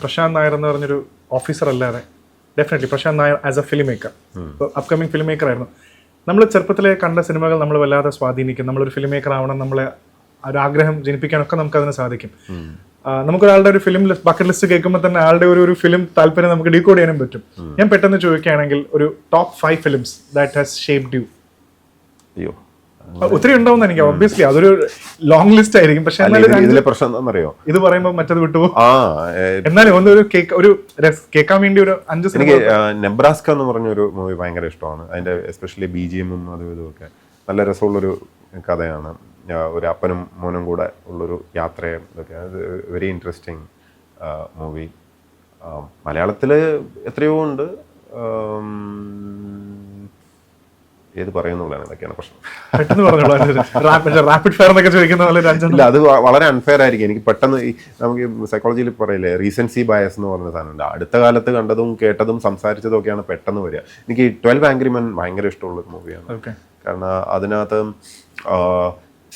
പ്രശാന്ത് നായർ എന്ന് പറഞ്ഞൊരു ഓഫീസർ അല്ലാതെ definitely Prashanth Nair as a film maker, ഇപ്പോൾ അപ്കമിങ് ഫിലിം മേക്കർ ആയിരുന്നു. നമ്മൾ ചെറുപ്പത്തിലെ കണ്ട സിനിമകൾ നമ്മൾ വല്ലാതെ സ്വാധീനിക്കും. നമ്മളൊരു ഫിലിം മേക്കർ ആവണം, നമ്മളെ ഒരു ആഗ്രഹം ജനിപ്പിക്കാനൊക്കെ നമുക്ക് അതിന് സാധിക്കും. നമുക്കൊരാളുടെ ഒരു ഫിലിം ബക്കറ്റ് ലിസ്റ്റ് കേൾക്കുമ്പോൾ തന്നെ ആളുടെ ഒരു ഫിലിം താല്പര്യം നമുക്ക് ഡീകോഡ് ചെയ്യാനും പറ്റും. ഞാൻ പെട്ടെന്ന് ചോദിക്കുകയാണെങ്കിൽ ഒരു top 5 films that has shaped you. അയ്യോ, ഒത്തിരി ഉണ്ടാവും എനിക്ക്. ഒബ്വിയസ്ലി അതൊരു ലോങ് ലിസ്റ്റ് ആയിരിക്കും. പക്ഷെ ഇതിലെ പ്രശ്നം എന്താണെന്നറിയോ, ഇത് പറയുമ്പോൾ മറ്റത് വിട്ടുപോകും. എന്നാലും ഒരു കേൾക്കാൻ വേണ്ടി ഒരു 5 സിനിമ. എനിക്ക് നെബ്രാസ്ക എന്ന് പറഞ്ഞൊരു മൂവി ഭയങ്കര ഇഷ്ടമാണ്. അതിന്റെ എസ്പെഷ്യലി BGM-ഉം അതും ഇതുമൊക്കെ നല്ല രസമുള്ളൊരു കഥയാണ്. ഒരു അപ്പനും മോനും കൂടെ ഉള്ളൊരു യാത്രയും ഇതൊക്കെ. Very interesting movie. മലയാളത്തിൽ എത്രയോ ഉണ്ട്. ഏത് പറയുന്നുള്ളതാണ്, ഇതൊക്കെയാണ് പ്രശ്നം. ഇല്ല, അത് വളരെ അൺഫെയർ ആയിരിക്കും. എനിക്ക് പെട്ടെന്ന് നമുക്ക് സൈക്കോളജിയിൽ പറയില്ലേ, റീസൻസി ബയസ് എന്ന് പറഞ്ഞ സാധനമുണ്ട്. അടുത്ത കാലത്ത് കണ്ടതും കേട്ടതും സംസാരിച്ചതും ഒക്കെയാണ് പെട്ടെന്ന് വരിക. എനിക്ക് 12 Angry Men ഭയങ്കര ഇഷ്ടമുള്ളൊരു മൂവിയാണ്. കാരണം അതിനകത്ത്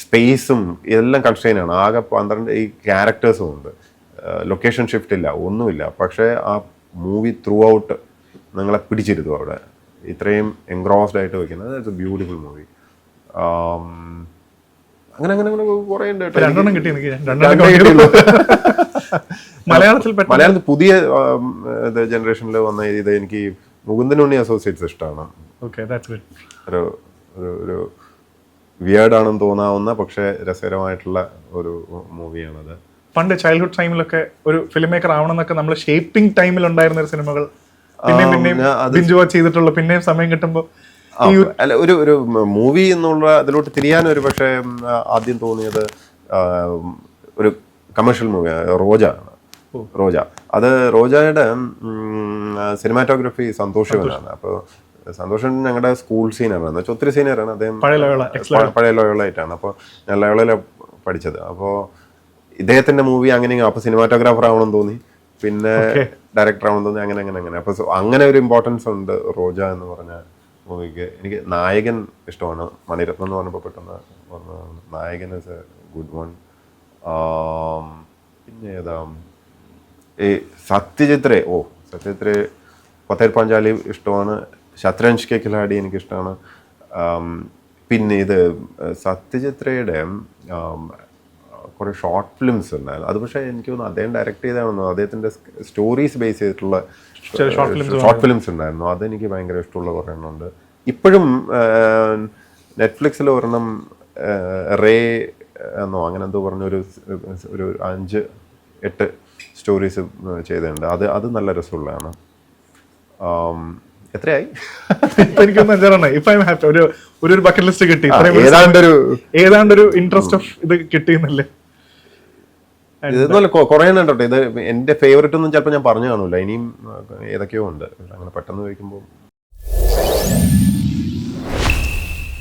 സ്പേസും ഇതെല്ലാം കൺസ്ട്രെയിൻ ആണ്. ആകെ 12 ഈ ക്യാരക്ടേഴ്സും ഉണ്ട്. ലൊക്കേഷൻ ഷിഫ്റ്റ് ഇല്ല, ഒന്നുമില്ല. പക്ഷേ ആ മൂവി ത്രൂ ഔട്ട് നിങ്ങളെ പിടിച്ചിരുത്തും അവിടെ. ഇത്രയും എൻഗ്രോസ്ഡ് ആയിട്ട് വയ്ക്കുന്നത്. It's A beautiful movie. അങ്ങനെ അങ്ങനെ അങ്ങനെ കുറേ ഉണ്ട്. മലയാളത്തിൽ പുതിയ ജനറേഷനിൽ വന്ന ഇത് എനിക്ക് മുകുന്ദൻ ഉണ്ണി അസോസിയേറ്റ്സ് ഇഷ്ടമാണ്. ഒരു വിയേർഡ് ആണെന്ന് തോന്നാവുന്ന പക്ഷേ രസകരമായിട്ടുള്ള ഒരു മൂവിയാണത്. പണ്ട് ചൈൽഡ്ഹുഡ് ടൈമിലൊക്കെ ഒരു ഫിലിം മേക്കർ ആവണമെന്നൊക്കെ നമ്മൾ ഷേപ്പിംഗ് ടൈമിൽ ഉണ്ടായിരുന്ന സിനിമകൾ പിന്നെയും ചെയ്തിട്ടുള്ള, പിന്നെയും സമയം കിട്ടുമ്പോൾ അല്ല ഒരു മൂവി എന്നുള്ള അതിലോട്ട് തിരിയാൻ ഒരു പക്ഷേ ആദ്യം തോന്നിയത് ഒരു കമേഴ്ഷ്യൽ മൂവിയാണ് റോജ. അത് റോജയുടെ സിനിമാറ്റോഗ്രഫി സന്തോഷ് ശിവനാണ്. അപ്പോൾ സന്തോഷം ഞങ്ങളുടെ സ്കൂൾ സീനിയറാണ്. എന്ന് വെച്ചാൽ ഒത്തിരി സീനിയറാണ് അദ്ദേഹം. പഴയ ലോയലായിട്ടാണ്. അപ്പോൾ ഞാൻ ലോയലയിലാണ് പഠിച്ചത്. അപ്പോൾ ഇദ്ദേഹത്തിന്റെ മൂവി അങ്ങനെ അപ്പോൾ സിനിമാറ്റോഗ്രാഫർ ആവണമെന്ന് തോന്നി, പിന്നെ ഡയറക്ടർ ആവണമെന്ന് തോന്നി. അങ്ങനെ അപ്പോൾ അങ്ങനെ ഒരു ഇമ്പോർട്ടൻസ് ഉണ്ട് റോജ എന്ന് പറഞ്ഞ മൂവിക്ക്. എനിക്ക് നായകൻ ഇഷ്ടമാണ്. മണിരത്നം എന്ന് പറഞ്ഞപ്പോൾ പെട്ടെന്ന് നായകൻ ഇസ് എ ഗുഡ് വൺ. പിന്നെ ഏതാ ഈ സത്യജിത്രേ പത്തേർ പാഞ്ചാലി ഇഷ്ടമാണ്. ശത്രഞ്ജ് കെ ഖിലാഡി എനിക്കിഷ്ടമാണ്. പിന്നെ ഇത് സത്യജിത്രയുടെ കുറേ ഷോർട്ട് ഫിലിംസ് ഉണ്ടായിരുന്നു. അത് പക്ഷേ എനിക്ക് തോന്നുന്നു അദ്ദേഹം ഡയറക്റ്റ് ചെയ്താണെന്നോ അദ്ദേഹത്തിൻ്റെ സ്റ്റോറീസ് ബേസ് ചെയ്തിട്ടുള്ള ഷോർട്ട് ഫിലിംസ് ഉണ്ടായിരുന്നു. അതെനിക്ക് ഭയങ്കര ഇഷ്ടമുള്ള കുറേ എണ്ണം ഉണ്ട്. ഇപ്പോഴും നെറ്റ്ഫ്ലിക്സിൽ ഒരെണ്ണം റേ എന്നോ അങ്ങനെ എന്തോ പറഞ്ഞൊരു 5-8 സ്റ്റോറീസ് ചെയ്തിട്ടുണ്ട്. അത് നല്ല രസമുള്ളതാണ്. എത്രയായി? എനിക്കൊന്നും 5 ഇപ്പൊ ഹാപ്പി. ഒരു ബക്കറ്റ് ലിസ്റ്റ് കിട്ടി. ഏതാണ്ടൊരു ഇൻട്രസ്റ്റ് ഓഫ് ഇത് കിട്ടിയെന്നല്ലേ. ഇതൊന്നുമല്ല, കുറേ ഉണ്ടോ. ഇത് എന്റെ ഫേവറേറ്റ് ഒന്നും ചിലപ്പോൾ ഞാൻ പറഞ്ഞു കാണൂല. ഇനിയും ഏതൊക്കെയോ ഉണ്ട്. അങ്ങനെ പെട്ടെന്ന് ചോദിക്കുമ്പോൾ